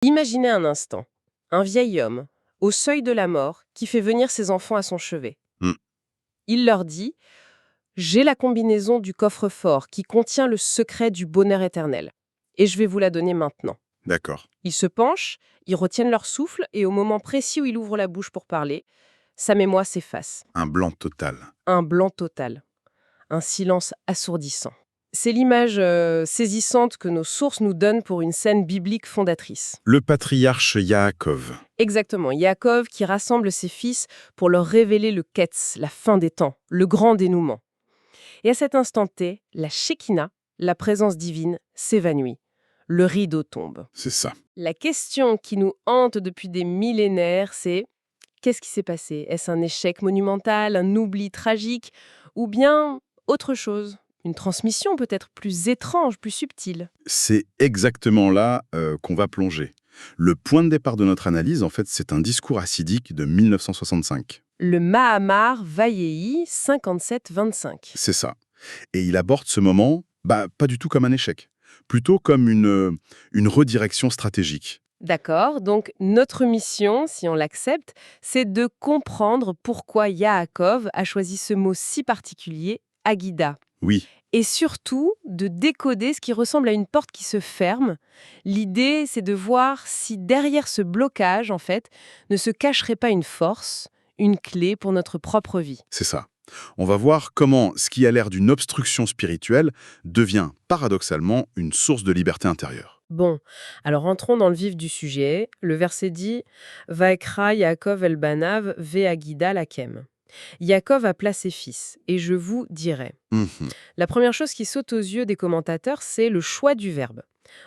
Imaginez un instant, un vieil homme, au seuil de la mort, qui fait venir ses enfants à son chevet. Hmm. Il leur dit « J'ai la combinaison du coffre-fort qui contient le secret du bonheur éternel, et je vais vous la donner maintenant. » D'accord. Ils se penchent, ils retiennent leur souffle, et au moment précis où il ouvre la bouche pour parler, sa mémoire s'efface. Un blanc total. Un blanc total. Un silence assourdissant. C'est l'image saisissante que nos sources nous donnent pour une scène biblique fondatrice. Le patriarche Yaakov. Exactement, Yaakov qui rassemble ses fils pour leur révéler le Ketz, la fin des temps, le grand dénouement. Et à cet instant T, la Shekinah, la présence divine, s'évanouit. Le rideau tombe. C'est ça. La question qui nous hante depuis des millénaires, c'est qu'est-ce qui s'est passé? Est-ce un échec monumental, un oubli tragique, ou bien autre chose? Une transmission peut-être plus étrange, plus subtile. C'est exactement là qu'on va plonger. Le point de départ de notre analyse, en fait, c'est un discours hassidique de 1965. Le Mahamar Vayei 57-25. C'est ça. Et il aborde ce moment, pas du tout comme un échec. Plutôt comme une redirection stratégique. D'accord, donc notre mission, si on l'accepte, c'est de comprendre pourquoi Yaakov a choisi ce mot si particulier, Agida. Oui, Et surtout, de décoder ce qui ressemble à une porte qui se ferme. L'idée, c'est de voir si derrière ce blocage, en fait, ne se cacherait pas une force, une clé pour notre propre vie. c'est ça. On va voir comment ce qui a l'air d'une obstruction spirituelle devient paradoxalement une source de liberté intérieure. Bon, alors entrons dans le vif du sujet. Le verset dit « Vaekra Yaakov el Banav ve Agida lakem ». Yaakov appela ses fils, et je vous dirai. Mhm. La première chose qui saute aux yeux des commentateurs, c'est le choix du verbe.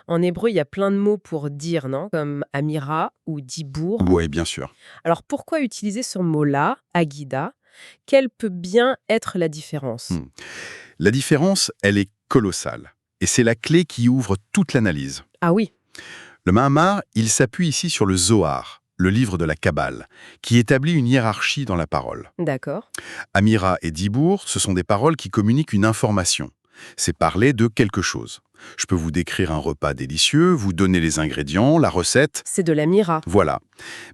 En hébreu, il y a plein de mots pour dire, non? Comme amira ou dibour. Oui, bien sûr. Alors pourquoi utiliser ce mot-là, agida? Quelle peut bien être la différence? Hmm. La différence, elle est colossale. Et c'est la clé qui ouvre toute l'analyse. Ah oui, Le Mahamar, il s'appuie ici sur le Zohar, le livre de la Kabbale, qui établit une hiérarchie dans la parole. d'accord. Amira et Dibour, ce sont des paroles qui communiquent une information. C'est parler de quelque chose. Je peux vous décrire un repas délicieux, vous donner les ingrédients, la recette, C'est de l'amira. voilà.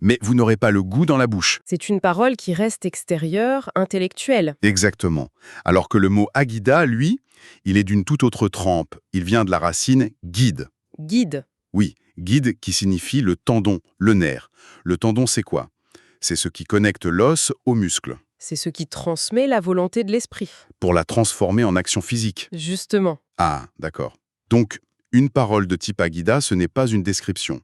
Mais vous n'aurez pas le goût dans la bouche. C'est une parole qui reste extérieure, intellectuelle. Exactement. Alors que le mot Agida, lui, il est d'une toute autre trempe. Il vient de la racine guide. Guide. Oui, guide qui signifie le tendon, le nerf. Le tendon, c'est quoi? C'est ce qui connecte l'os au muscle, C'est ce qui transmet la volonté de l'esprit. pour la transformer en action physique. Justement. Ah, d'accord. Donc, une parole de type Agida, ce n'est pas une description.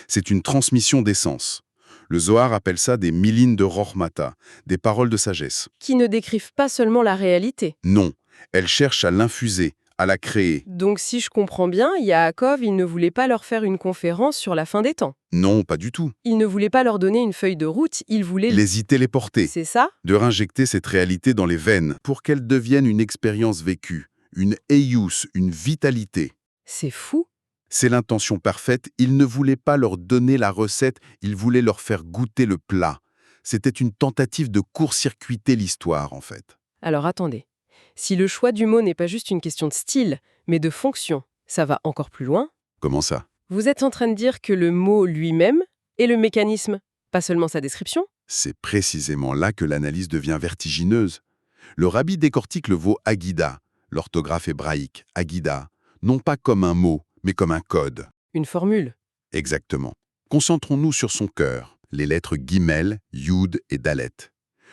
C'est une transmission d'essence. Le Zohar appelle ça des milines de Rochmata, des paroles de sagesse. Qui ne décrivent pas seulement la réalité. Non, elles cherchent à l'infuser, à la créer. Donc si je comprends bien, Yaakov, il ne voulait pas leur faire une conférence sur la fin des temps. Non, pas du tout. Il ne voulait pas leur donner une feuille de route, il voulait... Les y téléporter, C'est ça? de réinjecter cette réalité dans les veines pour qu'elle devienne une expérience vécue, une eius, une vitalité. C'est fou. C'est l'intention parfaite, il ne voulait pas leur donner la recette, il voulait leur faire goûter le plat. C'était une tentative de court-circuiter l'histoire, en fait. Alors attendez. Si le choix du mot n'est pas juste une question de style, mais de fonction, ça va encore plus loin. Comment ça? Vous êtes en train de dire que le mot lui-même est le mécanisme, pas seulement sa description? C'est précisément là que l'analyse devient vertigineuse. Le rabbi décortique le mot Agida, l'orthographe hébraïque, Agida, non pas comme un mot, mais comme un code. Une formule. Exactement. Concentrons-nous sur son cœur, les lettres Gimel, Yud et Dalet.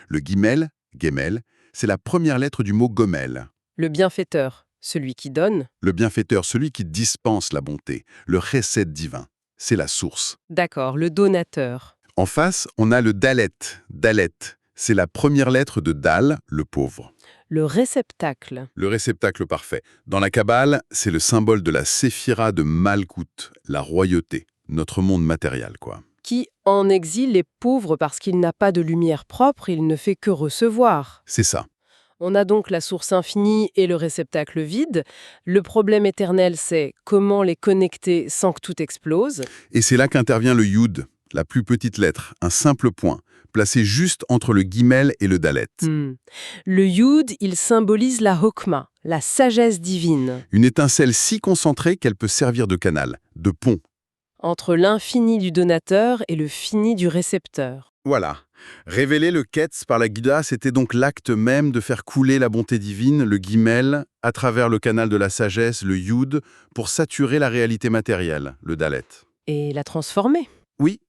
Le Gimel, Gemel, c'est la première lettre du mot Gomel. Le bienfaiteur, celui qui donne. Le bienfaiteur, celui qui dispense la bonté, le chesed divin. C'est la source. D'accord, le donateur. En face, on a le Dalet. Dalet, c'est la première lettre de Dal, le pauvre. Le réceptacle. Le réceptacle parfait. Dans la Kabbale, c'est le symbole de la séphira de Malkout, la royauté, notre monde matériel, quoi. Qui en exil est pauvre parce qu'il n'a pas de lumière propre, il ne fait que recevoir. C'est ça. On a donc la source infinie et le réceptacle vide. Le problème éternel, c'est comment les connecter sans que tout explose. Et c'est là qu'intervient le Yud, la plus petite lettre, un simple point, placé juste entre le Gimel et le Dalet. Le Yud, il symbolise la Hokma, la sagesse divine. Une étincelle si concentrée qu'elle peut servir de canal, de pont. Entre l'infini du donateur et le fini du récepteur. Voilà. Révéler le Ketz par la Gita, c'était donc l'acte même de faire couler la bonté divine, le guimel, à travers le canal de la sagesse, le Yud, pour saturer la réalité matérielle, le Dalet. Et la transformer. Oui,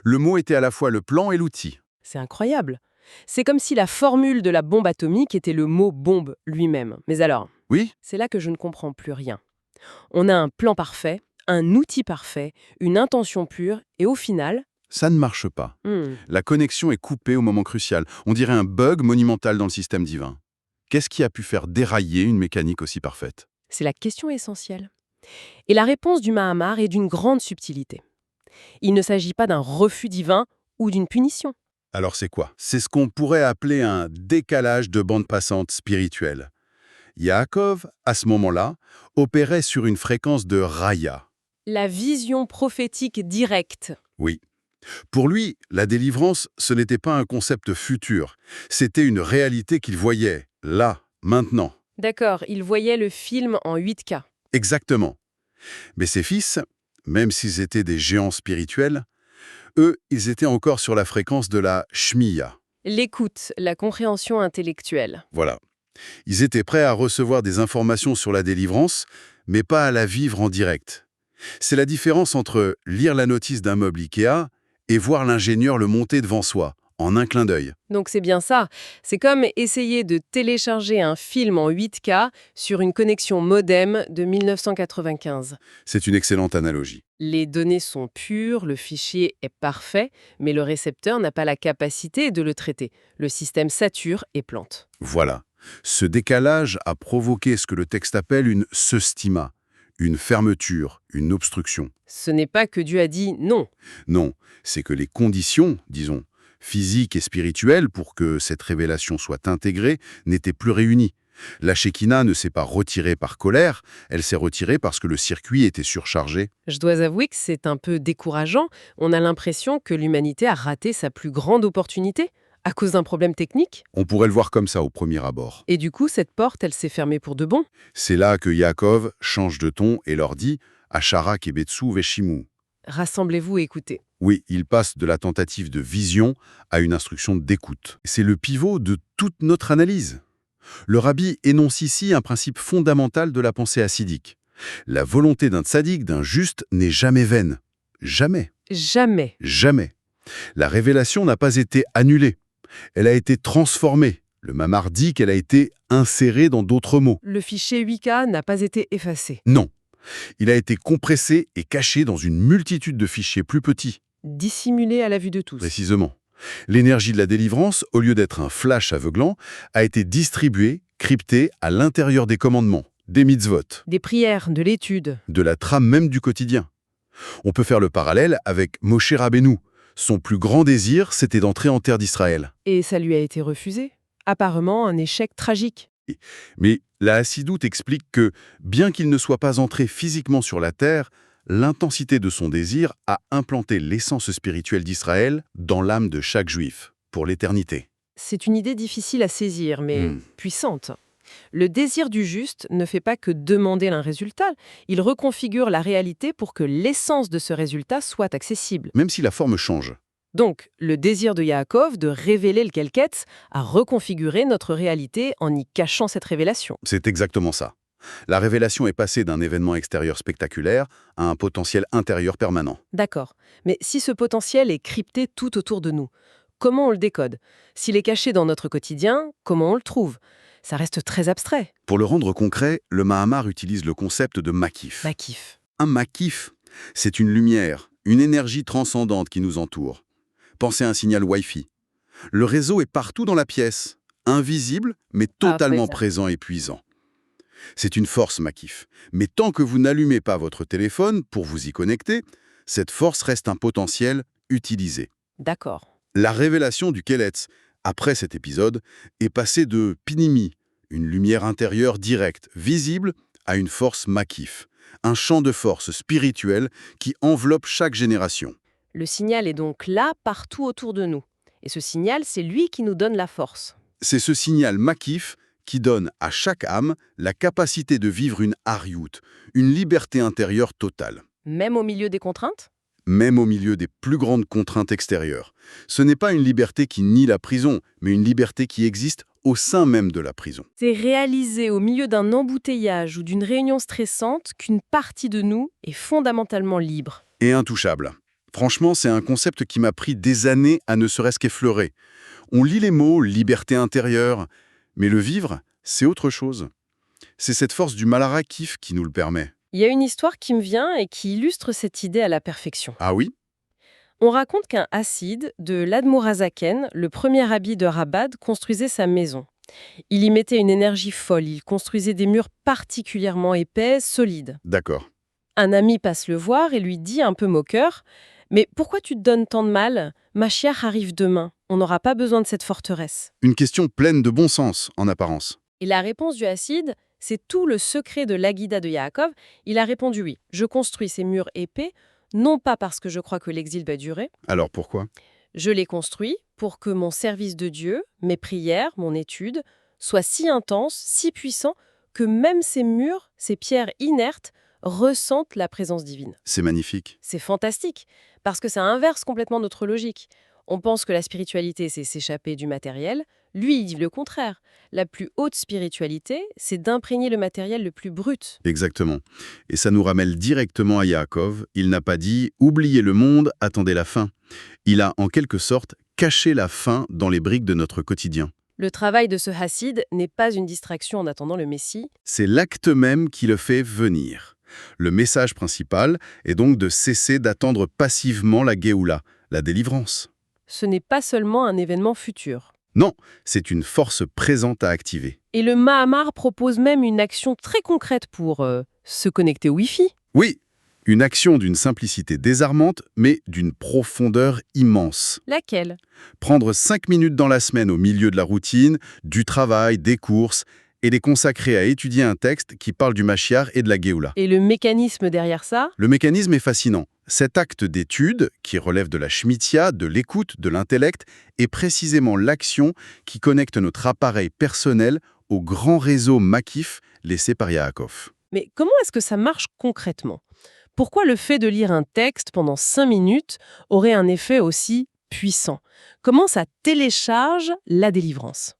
le mot était à la fois le plan et l'outil. C'est incroyable. C'est comme si la formule de la bombe atomique était le mot bombe lui-même. Mais alors, Oui, c'est là que je ne comprends plus rien. On a un plan parfait, un outil parfait, une intention pure, et au final, ça ne marche pas. La connexion est coupée au moment crucial. On dirait un bug monumental dans le système divin. Qu'est-ce qui a pu faire dérailler une mécanique aussi parfaite? c'est la question essentielle. Et la réponse du Mahamar est d'une grande subtilité. Il ne s'agit pas d'un refus divin ou d'une punition. Alors c'est quoi? C'est ce qu'on pourrait appeler un décalage de bande passante spirituelle. Yaakov, à ce moment-là, opérait sur une fréquence de raya. La vision prophétique directe. Oui. Pour lui, la délivrance, ce n'était pas un concept futur. C'était une réalité qu'il voyait, là, maintenant. D'accord, il voyait le film en 8K. Exactement. Mais ses fils, même s'ils étaient des géants spirituels, eux, ils étaient encore sur la fréquence de la shmiya. L'écoute, la compréhension intellectuelle. Voilà. Ils étaient prêts à recevoir des informations sur la délivrance, mais pas à la vivre en direct. C'est la différence entre lire la notice d'un meuble Ikea et voir l'ingénieur le monter devant soi, en un clin d'œil. Donc c'est bien ça. C'est comme essayer de télécharger un film en 8K sur une connexion modem de 1995. C'est une excellente analogie. Les données sont pures, le fichier est parfait, mais le récepteur n'a pas la capacité de le traiter. Le système sature et plante. Voilà. Ce décalage a provoqué ce que le texte appelle une sestima, une fermeture, une obstruction. Ce n'est pas que Dieu a dit non. Non, c'est que les conditions, disons, physiques et spirituelles pour que cette révélation soit intégrée n'étaient plus réunies. La Shekinah ne s'est pas retirée par colère, elle s'est retirée parce que le circuit était surchargé. Je dois avouer que c'est un peu décourageant. On a l'impression que l'humanité a raté sa plus grande opportunité à cause d'un problème technique. On pourrait le voir comme ça au premier abord. Et du coup, cette porte, elle s'est fermée pour de bon. C'est là que Yaakov change de ton et leur dit « Ashara kebetsu veshimu ». Rassemblez-vous et écoutez. Oui, il passe de la tentative de vision à une instruction d'écoute. C'est le pivot de toute notre analyse. Le rabbi énonce ici un principe fondamental de la pensée hassidique. La volonté d'un tzaddik, d'un juste, n'est jamais vaine. Jamais. Jamais. Jamais. La révélation n'a pas été annulée. Elle a été transformée. Le Mamar dit qu'elle a été insérée dans d'autres mots. Le fichier 8K n'a pas été effacé. Non. Il a été compressé et caché dans une multitude de fichiers plus petits. Dissimulé à la vue de tous. Précisément. L'énergie de la délivrance, au lieu d'être un flash aveuglant, a été distribuée, cryptée à l'intérieur des commandements, des mitzvot, Des prières, de l'étude. de la trame même du quotidien. On peut faire le parallèle avec Moshe Rabbeinu. Son plus grand désir, c'était d'entrer en terre d'Israël. Et ça lui a été refusé. Apparemment, un échec tragique. Mais la Hassidoute explique que, bien qu'il ne soit pas entré physiquement sur la terre, l'intensité de son désir a implanté l'essence spirituelle d'Israël dans l'âme de chaque juif, pour l'éternité. C'est une idée difficile à saisir, mais Hmm. puissante. Le désir du juste ne fait pas que demander un résultat, il reconfigure la réalité pour que l'essence de ce résultat soit accessible. Même si la forme change. Donc, le désir de Yaakov de révéler le Kelketz a reconfiguré notre réalité en y cachant cette révélation. C'est exactement ça. La révélation est passée d'un événement extérieur spectaculaire à un potentiel intérieur permanent. D'accord. Mais si ce potentiel est crypté tout autour de nous, comment on le décode? S'il est caché dans notre quotidien, comment on le trouve? Ça reste très abstrait. Pour le rendre concret, le Mahamar utilise le concept de makif. Makif. Un makif, c'est une lumière, une énergie transcendante qui nous entoure. Pensez à un signal Wi-Fi. Le réseau est partout dans la pièce, invisible, mais totalement présent et puissant. C'est une force makif. Mais tant que vous n'allumez pas votre téléphone pour vous y connecter, cette force reste un potentiel utilisé. D'accord. La révélation du Keletz, après cet épisode, est passée de pinimi, une lumière intérieure directe, visible, à une force makif, un champ de force spirituelle qui enveloppe chaque génération. Le signal est donc là, partout autour de nous. Et ce signal, c'est lui qui nous donne la force. C'est ce signal makif qui donne à chaque âme la capacité de vivre une hariout, une liberté intérieure totale. Même au milieu des contraintes? même au milieu des plus grandes contraintes extérieures. Ce n'est pas une liberté qui nie la prison, mais une liberté qui existe au sein même de la prison. C'est réaliser au milieu d'un embouteillage ou d'une réunion stressante qu'une partie de nous est fondamentalement libre. Et intouchable. Franchement, c'est un concept qui m'a pris des années à ne serait-ce qu'effleurer. On lit les mots « liberté intérieure », mais le vivre, c'est autre chose. C'est cette force du Malarakif qui nous le permet. Il y a une histoire qui me vient et qui illustre cette idée à la perfection. Ah oui? On raconte qu'un Hassid de l'Admorazaken, le premier rabbi de Rabat, construisait sa maison. Il y mettait une énergie folle, il construisait des murs particulièrement épais, solides. D'accord. Un ami passe le voir et lui dit un peu moqueur « Mais pourquoi tu te donnes tant de mal? Mashiach arrive demain, on n'aura pas besoin de cette forteresse. » Une question pleine de bon sens, en apparence. Et la réponse du Hassid, c'est tout le secret de l'Aguida de Yaakov. Il a répondu oui, je construis ces murs épais, non pas parce que je crois que l'exil va durer, Alors pourquoi? je les construis pour que mon service de Dieu, mes prières, mon étude, soient si intenses, si puissants, que même ces murs, ces pierres inertes, ressentent la présence divine. C'est magnifique. C'est fantastique, parce que ça inverse complètement notre logique. On pense que la spiritualité, c'est s'échapper du matériel. Lui, il dit le contraire. La plus haute spiritualité, c'est d'imprégner le matériel le plus brut. Exactement. Et ça nous ramène directement à Yaakov. Il n'a pas dit « oubliez le monde, attendez la fin ». Il a, en quelque sorte, caché la fin dans les briques de notre quotidien. Le travail de ce Hassid n'est pas une distraction en attendant le Messie. C'est l'acte même qui le fait venir. Le message principal est donc de cesser d'attendre passivement la Géoula, la délivrance. Ce n'est pas seulement un événement futur. Non, c'est une force présente à activer. Et le Mahamar propose même une action très concrète pour se connecter au Wi-Fi. Oui, une action d'une simplicité désarmante, mais d'une profondeur immense. Laquelle? Prendre 5 minutes dans la semaine au milieu de la routine, du travail, des courses, et les consacrer à étudier un texte qui parle du Mashiach et de la Géoula. Et le mécanisme derrière ça? Le mécanisme est fascinant. Cet acte d'étude, qui relève de la shmitia, de l'écoute, de l'intellect, est précisément l'action qui connecte notre appareil personnel au grand réseau Makif laissé par Yaakov. Mais comment est-ce que ça marche concrètement? Pourquoi le fait de lire un texte pendant 5 minutes aurait un effet aussi puissant? Comment ça télécharge la délivrance?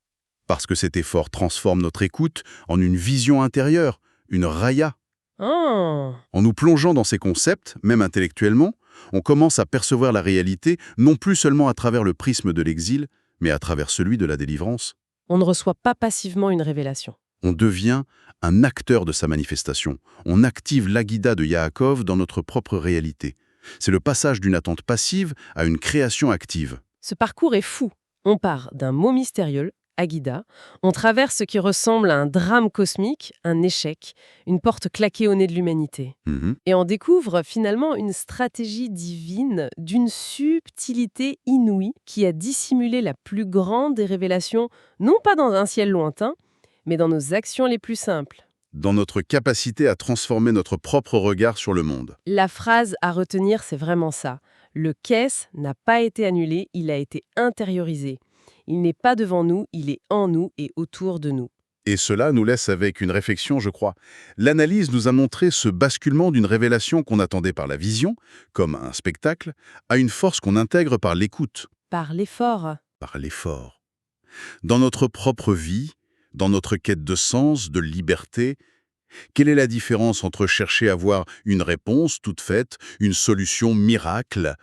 Parce que cet effort transforme notre écoute en une vision intérieure, une raya. Ah, En nous plongeant dans ces concepts, même intellectuellement, on commence à percevoir la réalité non plus seulement à travers le prisme de l'exil, mais à travers celui de la délivrance. on ne reçoit pas passivement une révélation. On devient un acteur de sa manifestation. On active l'Aguida de Yaakov dans notre propre réalité. C'est le passage d'une attente passive à une création active. Ce parcours est fou. On part d'un mot mystérieux, Aguida, on traverse ce qui ressemble à un drame cosmique, un échec, une porte claquée au nez de l'humanité. Mhm. Et on découvre finalement une stratégie divine d'une subtilité inouïe qui a dissimulé la plus grande des révélations, non pas dans un ciel lointain, mais dans nos actions les plus simples. Dans notre capacité à transformer notre propre regard sur le monde. La phrase à retenir, c'est vraiment ça. Le Kes n'a pas été annulé, il a été intériorisé. Il n'est pas devant nous, il est en nous et autour de nous. Et cela nous laisse avec une réflexion, je crois. L'analyse nous a montré ce basculement d'une révélation qu'on attendait par la vision, comme un spectacle, à une force qu'on intègre par l'écoute, Par l'effort. par l'effort. Dans notre propre vie, dans notre quête de sens, de liberté, quelle est la différence entre chercher à avoir une réponse toute faite, une solution miracle,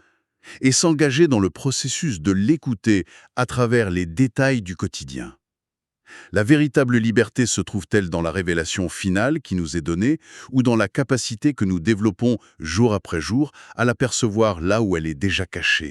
et s'engager dans le processus de l'écouter à travers les détails du quotidien? La véritable liberté se trouve-t-elle dans la révélation finale qui nous est donnée ou dans la capacité que nous développons jour après jour à l'apercevoir là où elle est déjà cachée?